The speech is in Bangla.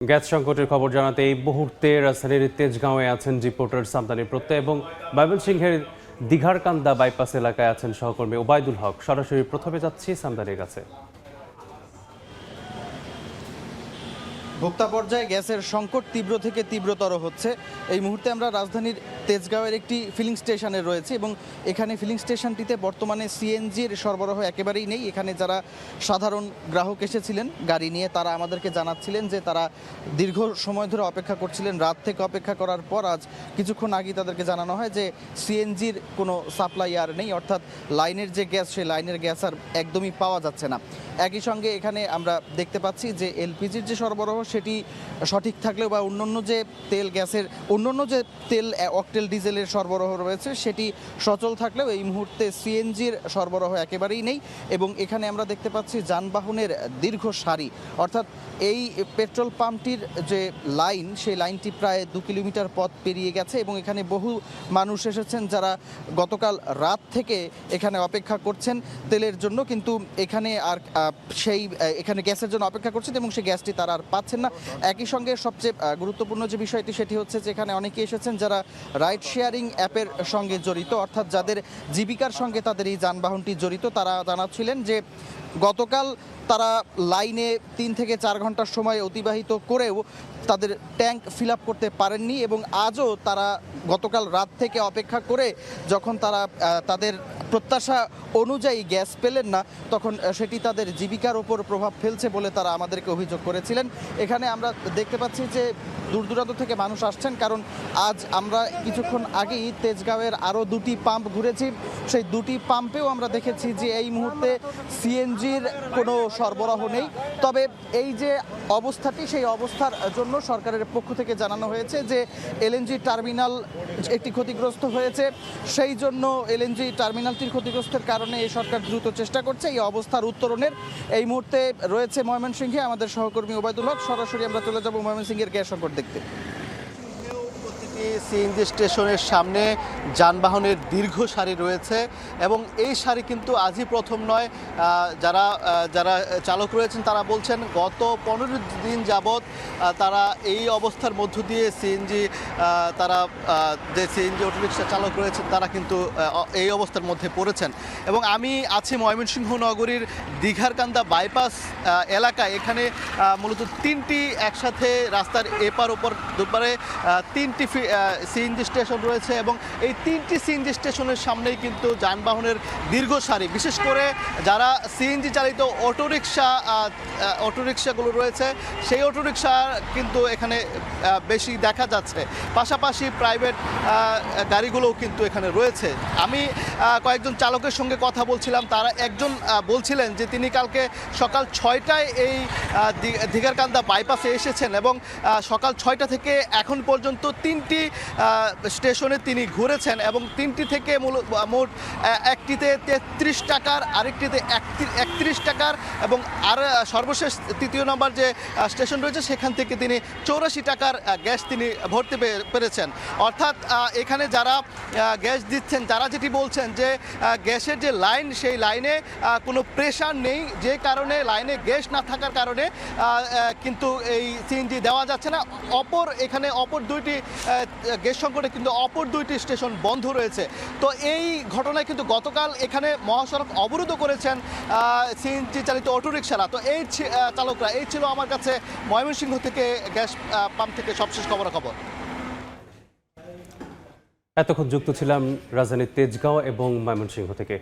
গ্যাস সংকটের খবর জানাতে এই মুহূর্তে রাজধানীর তেজগাঁওয়ে আছেন রিপোর্টার সামদানি প্রত্যয় এবং ময়মনসিংহের দিঘারকান্দা বাইপাস এলাকায় আছেন সহকর্মী ওবায়দুল হক। সরাসরি প্রথমে যাচ্ছি সামদানির কাছে। ভোক্তা পর্যায়ে গ্যাসের সংকট তীব্র থেকে তীব্রতর হচ্ছে। এই মুহূর্তে আমরা রাজধানীর তেজগাঁওয়ের একটি ফিলিং স্টেশনে রয়েছে এবং এখানে ফিলিং স্টেশনটিতে বর্তমানে সিএনজির সরবরাহ একেবারেই নেই। এখানে যারা সাধারণ গ্রাহক এসেছিলেন গাড়ি নিয়ে তারা আমাদেরকে জানাচ্ছিলেন যে তারা দীর্ঘ সময় ধরে অপেক্ষা করছিলেন। রাত থেকে অপেক্ষা করার পর আজ কিছুক্ষণ আগে তাদেরকে জানানো হয় যে সিএনজির কোনো সাপ্লাই আর নেই, অর্থাৎ লাইনের যে গ্যাস সেই লাইনের গ্যাস আর একদমই পাওয়া যাচ্ছে না। একই সঙ্গে এখানে আমরা দেখতে পাচ্ছি যে এলপিজির যে সরবরাহ সেটি সঠিক থাকলেও বা অন্যান্য যে তেল গ্যাসের অন্যান্য যে তেল অকটেল ডিজেলের সরবরাহ রয়েছে সেটি সচল থাকলেও এই মুহূর্তে সিএনজির সরবরাহ একেবারেই নেই। এবং এখানে আমরা দেখতে পাচ্ছি যানবাহনের দীর্ঘ সারি, অর্থাৎ এই পেট্রোল পাম্পটির যে লাইন সেই লাইনটি প্রায় 2 কিলোমিটার পথ পেরিয়ে গেছে এবং এখানে বহু মানুষ এসেছেন যারা গতকাল রাত থেকে এখানে অপেক্ষা করছেন তেলের জন্য, কিন্তু এখানে আর এখানে গ্যাসের জন্য অপেক্ষা করছেন এবং সেই গ্যাসটি তারা আর পাচ্ছেন না। একই সঙ্গে সবচেয়ে গুরুত্বপূর্ণ যে বিষয়টি সেটি হচ্ছে যে এখানে অনেকে এসেছেন যারা রাইড শেয়ারিং অ্যাপের সঙ্গে জড়িত, অর্থাৎ যাদের জীবিকার সঙ্গে তাদের এই যানবাহনটি জড়িত। তারা জানাচ্ছিলেন যে গতকাল তারা লাইনে 3 থেকে 4 ঘন্টার সময় অতিবাহিত করেও তাদের ট্যাঙ্ক ফিল আপ করতে পারেননি এবং আজও তারা গতকাল রাত থেকে অপেক্ষা করে যখন তারা তাদের প্রত্যাশা অনুযায়ী গ্যাস পেলেন না তখন সেটি তাদের জীবিকার ওপর প্রভাব ফেলছে বলে তারা আমাদেরকে অভিযোগ করেছিলেন। এখানে আমরা দেখতে পাচ্ছি যে দূর দূরান্ত থেকে মানুষ আসছেন, কারণ আজ আমরা কিছুক্ষণ আগেই তেজগাঁওয়ের আরও 2টি পাম্প ঘুরেছি। সেই 2টি পাম্পেও আমরা দেখেছি যে এই মুহূর্তে সিএনজির কোনো সরবরাহ নেই। তবে এই যে অবস্থাটি সেই অবস্থার জন্য সরকারের পক্ষ থেকে জানানো হয়েছে যে এলএনজি টার্মিনাল একটি ক্ষতিগ্রস্ত হয়েছে, সেই জন্য এলএনজি টার্মিনালটির ক্ষতিগ্রস্তের কারণে এই সরকার দ্রুত চেষ্টা করছে এই অবস্থার উত্তরণের। এই মুহূর্তে রয়েছে ময়মনসিংহে আমাদের সহকর্মী ওবায়দুল হক। সরাসরি আমরা চলে যাব ময়মনসিংহের গ্যাস সংকট দেখতে। সিএনজি স্টেশনের সামনে যানবাহনের দীর্ঘ সারি রয়েছে এবং এই সারি কিন্তু আজই প্রথম নয়। যারা যারা চালক রয়েছেন তারা বলছেন গত 15 দিন যাবৎ তারা এই অবস্থার মধ্য দিয়ে যে সিএনজি অটোরিকশা চালক রয়েছেন তারা কিন্তু এই অবস্থার মধ্যে পড়েছেন। এবং আমি আছি ময়মনসিংহ নগরীর দিঘারকান্দা বাইপাস এলাকায়। এখানে মূলত 3টি একসাথে রাস্তার এপার ওপর দুপারে 3টি সিএনজি স্টেশন রয়েছে এবং এই 3টি সিএনজি স্টেশনের সামনেই কিন্তু যানবাহনের দীর্ঘ সারি, বিশেষ করে যারা সিএনজি চালিত অটোরিকশাগুলো রয়েছে সেই অটোরিকশা কিন্তু এখানে বেশি দেখা যাচ্ছে। পাশাপাশি প্রাইভেট গাড়িগুলোও কিন্তু এখানে রয়েছে। আমি কয়েকজন চালকের সঙ্গে কথা বলছিলাম, তারা একজন বলছিলেন যে তিনি কালকে সকাল 6টায় এই দিঘারকান্দা বাইপাসে এসেছেন এবং সকাল 6টা থেকে এখন পর্যন্ত 3টি স্টেশনে তিনি ঘুরেছেন এবং 3টি থেকে মোট একটিতে 33 টাকার, আরেকটিতে 31 টাকার এবং সর্বশেষ 3য় নম্বর যে স্টেশন রয়েছে সেখান থেকে তিনি 84 টাকার গ্যাস তিনি ভরতে পেরেছেন। অর্থাৎ এখানে যারা গ্যাস দিচ্ছেন তারা যেটি বলছেন যে গ্যাসের যে লাইন সেই লাইনে কোনো প্রেশার নেই, যে কারণে লাইনে গ্যাস না থাকার কারণে কিন্তু এই সিএনজি দেওয়া যাচ্ছে না। এখানে অপর 2টি গ্যাস সংকটে কিন্তু অপর 2টি স্টেশন বন্ধ রয়েছে। তো এই ঘটনায় কিন্তু গতকাল এখানে মহাসড়ক অবরোধ করেছেন সিএনজি চালিত অটোরিকশারা। তো এই চালকরা, এই ছিল আমার কাছে ময়মনসিংহ থেকে গ্যাস পাম্প থেকে সবশেষ খবর। এতক্ষণ যুক্ত ছিলাম রাজধানীর তেজগাঁও এবং ময়মনসিংহ থেকে।